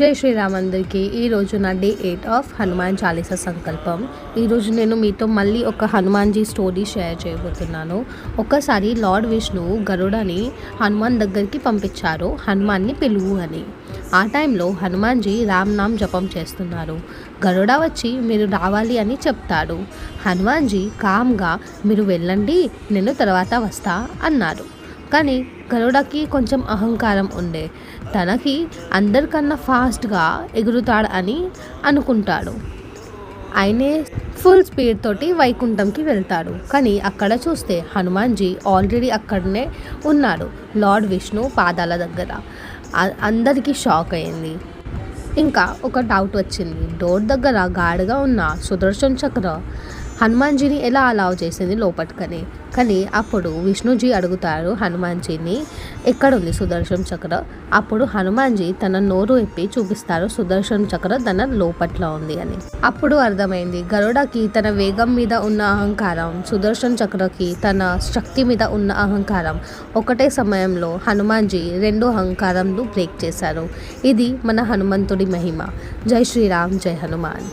జై శ్రీరామ్ అందరికీ. ఈరోజు నా డే 8 ఆఫ్ హనుమాన్ చాలీసా సంకల్పం. ఈరోజు నేను మీతో మళ్ళీ ఒక హనుమాన్జీ స్టోరీ షేర్ చేయబోతున్నాను. ఒకసారి లార్డ్ విష్ణు గరుడని హనుమాన్ దగ్గరికి పంపించారు, హనుమాన్ని పిలువు అని. ఆ టైంలో హనుమాన్జీ రామ్ నామ్ జపం చేస్తున్నారు. గరుడ వచ్చి మీరు రావాలి అని చెప్తాడు. హనుమాన్జీ కామ్గా మీరు వెళ్ళండి, నేను తర్వాత వస్తా అన్నారు. కానీ గరుడకి కొంచెం అహంకారం ఉండే, తనకి అందరికన్నా ఫాస్ట్గా ఎగురుతాడు అని అనుకుంటాడు. ఆయనే ఫుల్ స్పీడ్ తోటి వైకుంఠంకి వెళ్తాడు. కానీ అక్కడ చూస్తే హనుమాన్జీ ఆల్రెడీ అక్కడనే ఉన్నాడు, లార్డ్ విష్ణు పాదాల దగ్గర. అందరికీ షాక్ అయింది. ఇంకా ఒక డౌట్ వచ్చింది, డోర్ దగ్గర గాఢగా ఉన్న సుదర్శన్ చక్ర హనుమాన్జీని ఎలా అలౌ చేసింది లోపటికని. కానీ అప్పుడు విష్ణుజీ అడుగుతారు హనుమాన్జీని, ఎక్కడుంది సుదర్శన్ చక్ర. అప్పుడు హనుమాన్జీ తన నోరు ఎప్పి చూపిస్తారు, సుదర్శన్ చక్ర తన లోపట్లో ఉంది అని. అప్పుడు అర్థమైంది, గరుడకి తన వేగం మీద ఉన్న అహంకారం, సుదర్శన్ చక్రకి తన శక్తి మీద ఉన్న అహంకారం ఒకటే సమయంలో హనుమాన్జీ రెండు అహంకారంలు బ్రేక్ చేశారు. ఇది మన హనుమంతుడి మహిమ. జై శ్రీరామ్, జై హనుమాన్.